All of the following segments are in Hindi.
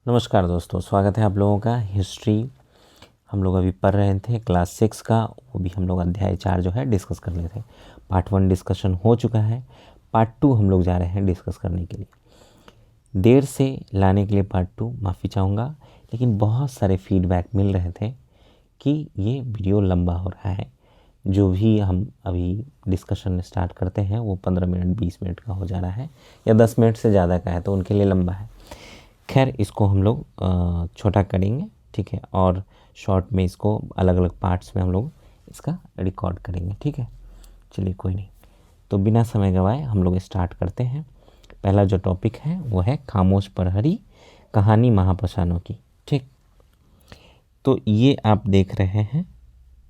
नमस्कार दोस्तों, स्वागत है आप लोगों का। हिस्ट्री हम लोग अभी पढ़ रहे थे क्लास 6 का, वो भी हम लोग अध्याय 4 जो है डिस्कस कर रहे थे। पार्ट 1 डिस्कशन हो चुका है, पार्ट 2 हम लोग जा रहे हैं डिस्कस करने के लिए। देर से लाने के लिए पार्ट 2 माफ़ी चाहूँगा, लेकिन बहुत सारे फीडबैक मिल रहे थे कि ये वीडियो लंबा हो रहा है। जो भी हम अभी डिस्कशन स्टार्ट करते हैं वो 15 मिनट 20 मिनट का हो जा रहा है, या 10 मिनट से ज़्यादा का है तो उनके लिए लंबा है। खैर, इसको हम लोग छोटा करेंगे, ठीक है, और शॉर्ट में इसको अलग अलग पार्ट्स में हम लोग इसका रिकॉर्ड करेंगे, ठीक है। चलिए कोई नहीं, तो बिना समय गवाए हम लोग स्टार्ट करते हैं। पहला जो टॉपिक है वो है खामोश प्रहरी, कहानी महापाषाणों की। ठीक, तो ये आप देख रहे हैं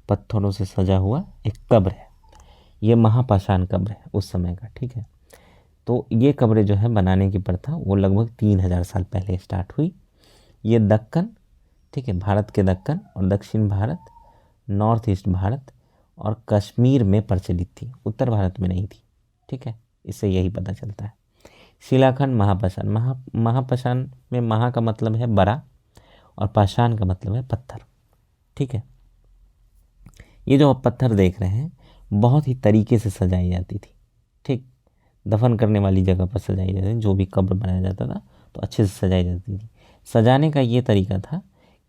पत्थरों से सजा हुआ एक कब्र है। ये महापाषाण कब्र है उस समय का, ठीक है। तो ये कब्रें जो है बनाने की प्रथा वो लगभग 3000 साल पहले स्टार्ट हुई। ये दक्कन, ठीक है, भारत के दक्कन और दक्षिण भारत, नॉर्थ ईस्ट भारत और कश्मीर में प्रचलित थी, उत्तर भारत में नहीं थी, ठीक है। इससे यही पता चलता है। शिलाखंड महापाषाण, महापाषाण में महा का मतलब है बड़ा और पाषाण का मतलब है पत्थर, ठीक है। ये जो आप पत्थर देख रहे हैं बहुत ही तरीके से सजाई जाती थी, ठीक। दफन करने वाली जगह पर सजाई जाती थी, जो भी कब्र बनाया जाता था तो अच्छे से सजाई जाती थी। सजाने का ये तरीका था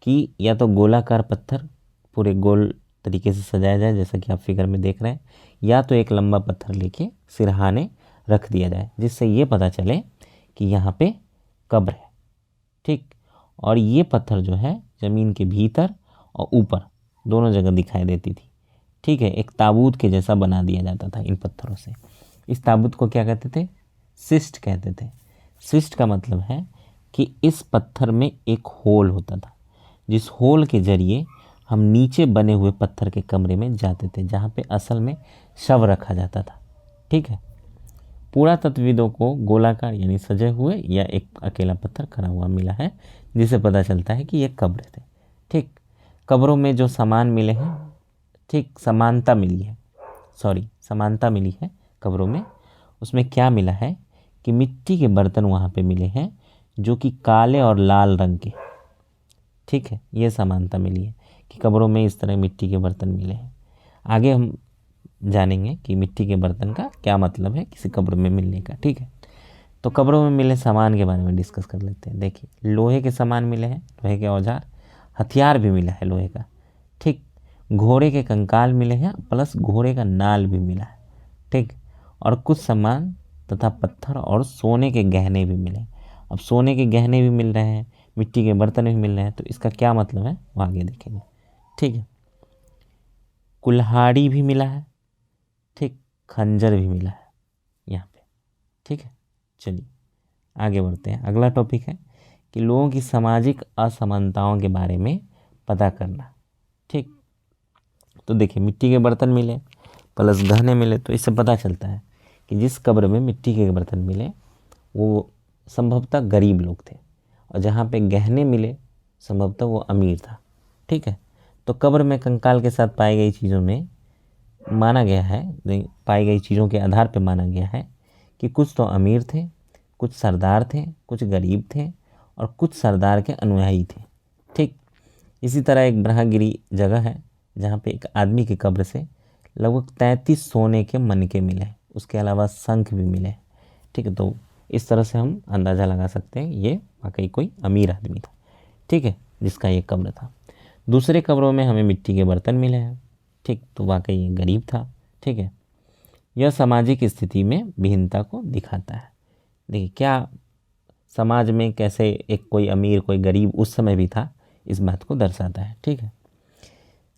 कि या तो गोलाकार पत्थर पूरे गोल तरीके से सजाया जाए, जैसा कि आप फिगर में देख रहे हैं, या तो एक लंबा पत्थर लेके सिरहाने रख दिया जाए, जिससे ये पता चले कि यहाँ पे कब्र है, ठीक। और ये पत्थर जो है ज़मीन के भीतर और ऊपर दोनों जगह दिखाई देती थी, ठीक है। एक ताबूत के जैसा बना दिया जाता था इन पत्थरों से। इस ताबूत को क्या कहते थे? सिस्ट कहते थे। सिस्ट का मतलब है कि इस पत्थर में एक होल होता था, जिस होल के जरिए हम नीचे बने हुए पत्थर के कमरे में जाते थे, जहाँ पे असल में शव रखा जाता था, ठीक है। पुरातत्वविदों को गोलाकार यानी सजे हुए या एक अकेला पत्थर खड़ा हुआ मिला है, जिससे पता चलता है कि ये कब्र थे, ठीक। कब्रों में जो सामान मिले हैं, ठीक, समानता मिली है कब्रों में। उसमें क्या मिला है कि मिट्टी के बर्तन वहाँ पे मिले हैं जो कि काले और लाल रंग के, ठीक है। ये समानता मिली है कि कब्रों में इस तरह मिट्टी के बर्तन मिले हैं। आगे हम जानेंगे कि मिट्टी के बर्तन का क्या मतलब है किसी कब्र में मिलने का, ठीक है। तो कब्रों में मिले सामान के बारे में डिस्कस कर लेते हैं। देखिए, लोहे के सामान मिले हैं, लोहे के औजार, हथियार भी मिला है लोहे का, ठीक। घोड़े के कंकाल मिले हैं प्लस घोड़े का नाल भी मिला है, ठीक। और कुछ सामान तथा पत्थर और सोने के गहने भी मिले। अब सोने के गहने भी मिल रहे हैं, मिट्टी के बर्तन भी मिल रहे हैं, तो इसका क्या मतलब है वो आगे देखेंगे, ठीक है। कुल्हाड़ी भी मिला है, ठीक, खंजर भी मिला है यहाँ पे, ठीक है। चलिए आगे बढ़ते हैं। अगला टॉपिक है कि लोगों की सामाजिक असमानताओं के बारे में पता करना, ठीक। तो देखिए, मिट्टी के बर्तन मिले प्लस गहने मिले, तो इससे पता चलता है कि जिस कब्र में मिट्टी के बर्तन मिले वो संभवतः गरीब लोग थे, और जहाँ पे गहने मिले संभवतः वो अमीर था, ठीक है। तो कब्र में कंकाल के साथ पाई गई चीज़ों में माना गया है, पाई गई चीज़ों के आधार पर माना गया है कि कुछ तो अमीर थे, कुछ सरदार थे, कुछ गरीब थे और कुछ सरदार के अनुयायी थे, ठीक। इसी तरह एक ब्रह्मगिरी जगह है जहाँ पे एक आदमी की कब्र से लगभग 33 सोने के मनके मिले हैं, उसके अलावा शंख भी मिले हैं, ठीक है। तो इस तरह से हम अंदाज़ा लगा सकते हैं ये वाकई कोई अमीर आदमी था, ठीक है, जिसका ये कब्र था। दूसरे कब्रों में हमें मिट्टी के बर्तन मिले हैं, ठीक, तो वाकई ये गरीब था, ठीक है। यह सामाजिक स्थिति में भिन्नता को दिखाता है। देखिए, क्या समाज में कैसे एक कोई अमीर कोई गरीब उस समय भी था, इस बात को दर्शाता है, ठीक है।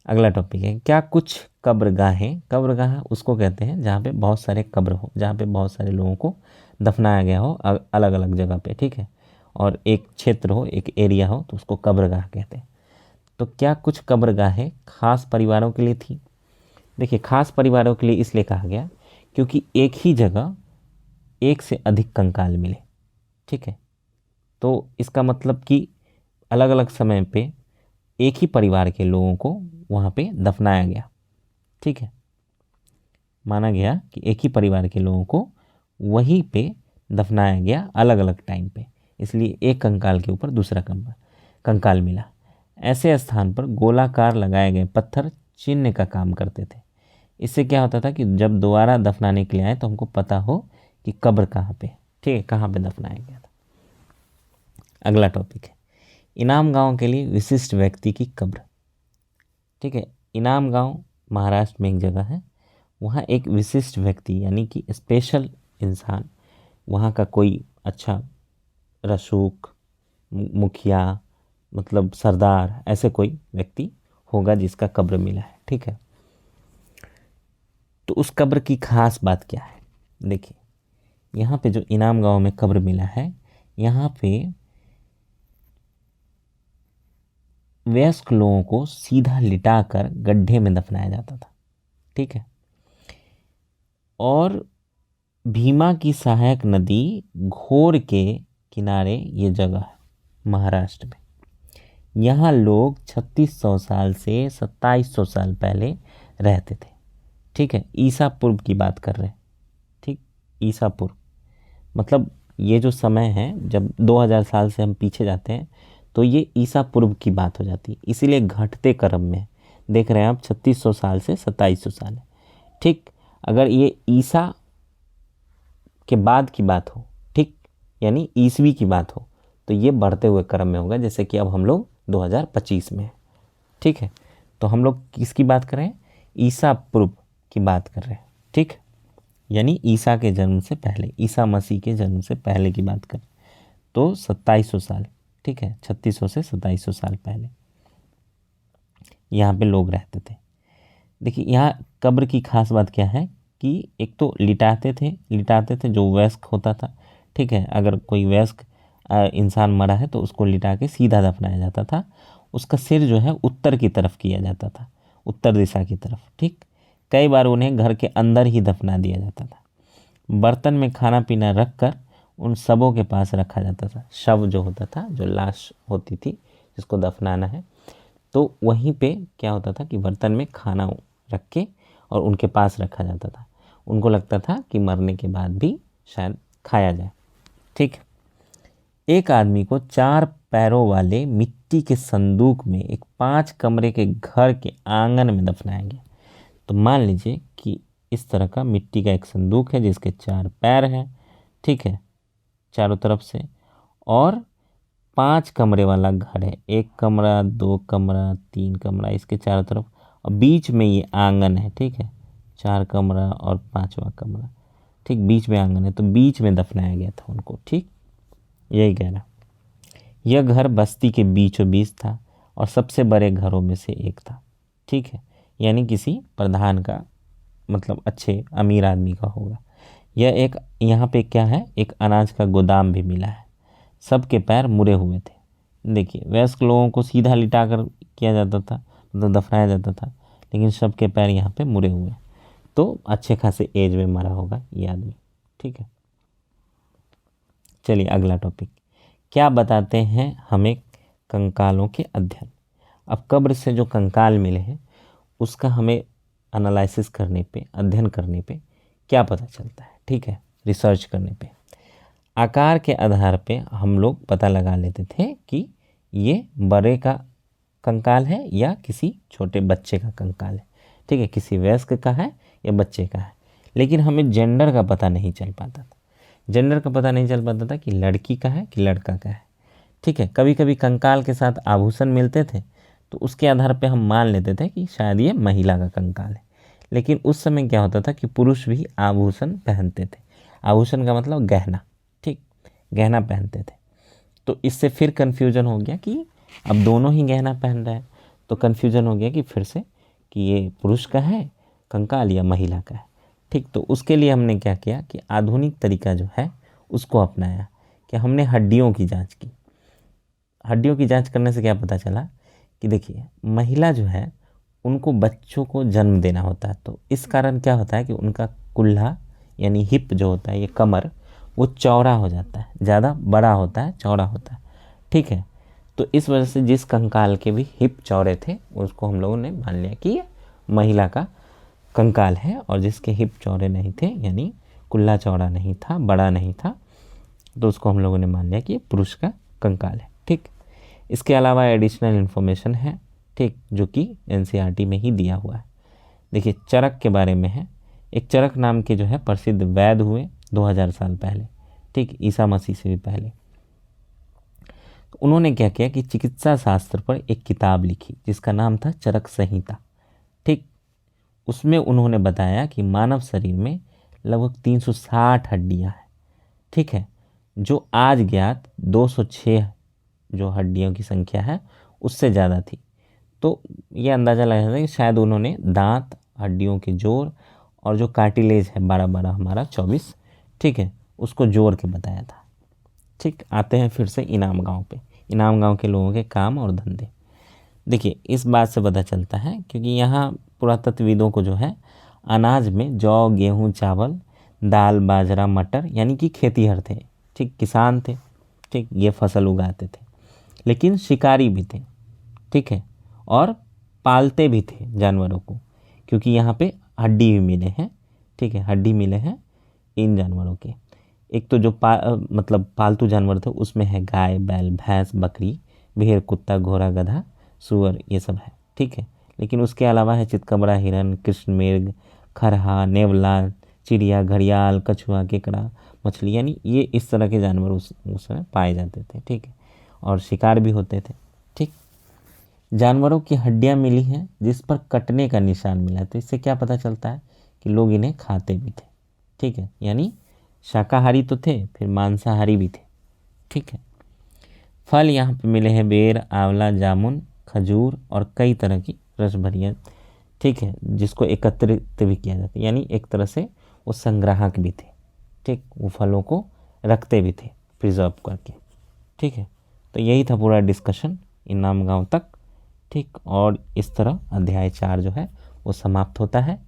अगला टॉपिक है क्या कुछ कब्रगाह उसको कहते हैं जहाँ पे बहुत सारे कब्र हो, जहाँ पे बहुत सारे लोगों को दफनाया गया हो अलग अलग जगह पे, ठीक है, और एक क्षेत्र हो, एक एरिया हो, तो उसको कब्रगाह कहते हैं। तो क्या कुछ कब्रगाहें खास परिवारों के लिए थी? देखिए, खास परिवारों के लिए इसलिए कहा गया क्योंकि एक ही जगह एक से अधिक कंकाल मिले, ठीक है। तो इसका मतलब कि अलग अलग समय पे एक ही परिवार के लोगों को वहाँ पे दफनाया गया, ठीक है। माना गया कि एक ही परिवार के लोगों को वहीं पे दफनाया गया अलग अलग टाइम पे, इसलिए एक कंकाल के ऊपर दूसरा कंकाल मिला। ऐसे स्थान पर गोलाकार लगाए गए पत्थर चिन्ह का काम करते थे। इससे क्या होता था कि जब दोबारा दफनाने के लिए आए तो हमको पता हो कि कब्र कहाँ पे, ठीक है, कहाँ पे दफनाया गया था। अगला टॉपिक है इनाम गांव के लिए विशिष्ट व्यक्ति की कब्र। ठीक है, इनाम गांव महाराष्ट्र में एक जगह है, वहाँ एक विशिष्ट व्यक्ति यानी कि स्पेशल इंसान, वहाँ का कोई अच्छा रसूख, मुखिया, मतलब सरदार, ऐसे कोई व्यक्ति होगा जिसका कब्र मिला है। ठीक है, तो उस कब्र की खास बात क्या है? देखिए, यहाँ पे जो इनाम गांव में कब्र मिला है, यहाँ पे वयस्क लोगों को सीधा लिटाकर गड्ढे में दफनाया जाता था। ठीक है, और भीमा की सहायक नदी घोर के किनारे ये जगह है महाराष्ट्र में। यहाँ लोग 3600 साल से 2700 साल पहले रहते थे। ठीक है, ईसा पूर्व की बात कर रहे हैं। ठीक, ईसा पूर्व मतलब ये जो समय है, जब 2000 साल से हम पीछे जाते हैं तो ये ईसा पूर्व की बात हो जाती है, इसीलिए घटते क्रम में देख रहे हैं आप 3600 साल से 2700 साल है। ठीक, अगर ये ईसा के बाद की बात हो, ठीक, यानी ईसवी की बात हो, तो ये बढ़ते हुए क्रम में होगा, जैसे कि अब हम लोग 2025 में हैं। ठीक है, तो हम लोग किसकी बात कर रहे हैं? ईसा पूर्व की बात कर रहे हैं। ठीक, यानी ईसा के जन्म से पहले, ईसा मसीह के जन्म से पहले की बात करें तो 2700 साल। ठीक है, 3600 से 2700 साल पहले यहाँ पे लोग रहते थे। देखिए, यहाँ कब्र की खास बात क्या है कि एक तो लिटाते थे जो वयस्क होता था। ठीक है, अगर कोई वयस्क इंसान मरा है तो उसको लिटा के सीधा दफनाया जाता था। उसका सिर जो है उत्तर की तरफ किया जाता था, उत्तर दिशा की तरफ। ठीक, कई बार उन्हें घर के अंदर ही दफना दिया जाता था। बर्तन में खाना पीना रख कर उन सबों के पास रखा जाता था। शव जो होता था, जो लाश होती थी जिसको दफनाना है, तो वहीं पे क्या होता था कि बर्तन में खाना रख के और उनके पास रखा जाता था। उनको लगता था कि मरने के बाद भी शायद खाया जाए। ठीक, एक आदमी को 4 पैरों वाले मिट्टी के संदूक में एक 5 कमरे के घर के आंगन में दफनाया गया। तो मान लीजिए कि इस तरह का मिट्टी का एक संदूक है जिसके 4 पैर हैं। ठीक है, चारों तरफ से, और 5 कमरे वाला घर है, 1 कमरा, 2 कमरा, 3 कमरा इसके चारों तरफ, और बीच में ये आंगन है। ठीक है, 4 कमरा और 5वां कमरा। ठीक, बीच में आंगन है, तो बीच में दफनाया गया था उनको। ठीक, यही कहना। यह घर बस्ती के बीचों बीच था और सबसे बड़े घरों में से एक था। ठीक है, यानी किसी प्रधान का, मतलब अच्छे अमीर आदमी का होगा। यह एक, यहाँ पे क्या है, एक अनाज का गोदाम भी मिला है। सबके पैर मुड़े हुए थे। देखिए, वयस्क लोगों को सीधा लिटा कर किया जाता था, मतलब दफनाया जाता था, लेकिन सबके पैर यहाँ पे मुड़े हुए, तो अच्छे खासे एज में मरा होगा ये आदमी। ठीक है, चलिए अगला टॉपिक, क्या बताते हैं हमें कंकालों के अध्ययन। अब कब्र से जो कंकाल मिले हैं उसका हमें एनालिसिस करने पे, अध्ययन करने पे क्या पता चलता है। ठीक है, रिसर्च करने पे आकार के आधार पे हम लोग पता लगा लेते थे कि ये बड़े का कंकाल है या किसी छोटे बच्चे का कंकाल है। ठीक है, किसी वयस्क का है या बच्चे का है, लेकिन हमें जेंडर का पता नहीं चल पाता था। जेंडर का पता नहीं चल पाता था कि लड़की का है कि लड़का का है। ठीक है, कभी कभी कंकाल के साथ आभूषण मिलते थे, तो उसके आधार पे हम मान लेते थे कि शायद ये महिला का कंकाल है। लेकिन उस समय क्या होता था कि पुरुष भी आभूषण पहनते थे। आभूषण का मतलब गहना। ठीक, गहना पहनते थे, तो इससे फिर कन्फ्यूजन हो गया कि अब दोनों ही गहना पहन रहे हैं, तो कन्फ्यूजन हो गया कि फिर से कि ये पुरुष का है कंकाल या महिला का है। ठीक, तो उसके लिए हमने क्या किया कि आधुनिक तरीका जो है उसको अपनाया कि हमने हड्डियों की जांच की। हड्डियों की जांच करने से क्या पता चला कि देखिए, महिला जो है उनको बच्चों को जन्म देना होता है, तो इस कारण क्या होता है कि उनका कुल्हा यानी हिप जो होता है, ये कमर, वो चौड़ा हो जाता है, ज़्यादा बड़ा होता है, चौड़ा होता है। ठीक है, तो इस वजह से जिस कंकाल के भी हिप चौड़े थे उसको हम लोगों ने मान लिया कि ये महिला का कंकाल है, और जिसके हिप चौड़े नहीं थे यानी कुल्ला चौड़ा नहीं था, बड़ा नहीं था, तो उसको हम लोगों ने मान लिया कि ये पुरुष का कंकाल है। ठीक, इसके अलावा एडिशनल इन्फॉर्मेशन है, ठीक, जो कि एनसीईआरटी में ही दिया हुआ है। देखिए चरक के बारे में है। एक चरक नाम के जो है प्रसिद्ध वैद्य हुए 2000 साल पहले, ठीक, ईसा मसीह से भी पहले। तो उन्होंने क्या किया कि चिकित्सा शास्त्र पर एक किताब लिखी जिसका नाम था चरक संहिता। ठीक, उसमें उन्होंने बताया कि मानव शरीर में लगभग 360 हड्डियां हैं। ठीक है, जो आज ज्ञात 206 जो हड्डियों की संख्या है उससे ज़्यादा थी। तो ये अंदाज़ा लगाया जाता है कि शायद उन्होंने दांत, हड्डियों के जोड़ और जो कार्टिलेज है 12 हमारा 24, ठीक है, उसको जोड़ के बताया था। ठीक, आते हैं फिर से इनाम गांव पे। इनाम गांव के लोगों के काम और धंधे। देखिए इस बात से पता चलता है क्योंकि यहाँ पुरातत्वविदों को जो है अनाज में जौ, गेहूँ, चावल, दाल, बाजरा, मटर यानी कि खेतीहर थे। ठीक, किसान थे। ठीक, ये फसल उगाते थे, लेकिन शिकारी भी थे। ठीक है, और पालते भी थे जानवरों को, क्योंकि यहाँ पे हड्डी भी मिले हैं। ठीक है, हड्डी मिले हैं इन जानवरों के। एक तो जो मतलब पालतू जानवर थे उसमें है गाय, बैल, भैंस, बकरी, भेड़, कुत्ता, घोड़ा, गधा, सूअर, ये सब है। ठीक है, लेकिन उसके अलावा है चितकबरा, हिरन, कृष्णमृग, खरहा, नेवला, चिड़िया, घड़ियाल, कछुआ, केकड़ा, मछली, यानी ये इस तरह के जानवर उस समय पाए जाते थे। ठीक है, और शिकार भी होते थे। ठीक, जानवरों की हड्डियां मिली हैं जिस पर कटने का निशान मिला है। तो इससे क्या पता चलता है कि लोग इन्हें खाते भी थे। ठीक है, यानी शाकाहारी तो थे, फिर मांसाहारी भी थे। ठीक है, फल यहाँ पे मिले हैं बेर, आंवला, जामुन, खजूर और कई तरह की रस भरियाँ। ठीक है, जिसको एकत्रित भी किया जाता है, यानी एक तरह से वो संग्राहक भी थे। ठीक, वो फलों को रखते भी थे प्रिजर्व करके। ठीक है, तो यही था पूरा डिस्कशन इनाम गांव तक। ठीक, और इस तरह अध्याय 4 जो है वो समाप्त होता है।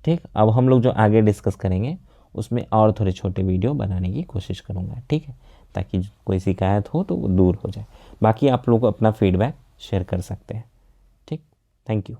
ठीक, अब हम लोग जो आगे डिस्कस करेंगे उसमें और थोड़े छोटे वीडियो बनाने की कोशिश करूँगा। ठीक है, ताकि कोई शिकायत हो तो वो दूर हो जाए। बाकी आप लोग अपना फीडबैक शेयर कर सकते हैं। ठीक, थैंक यू।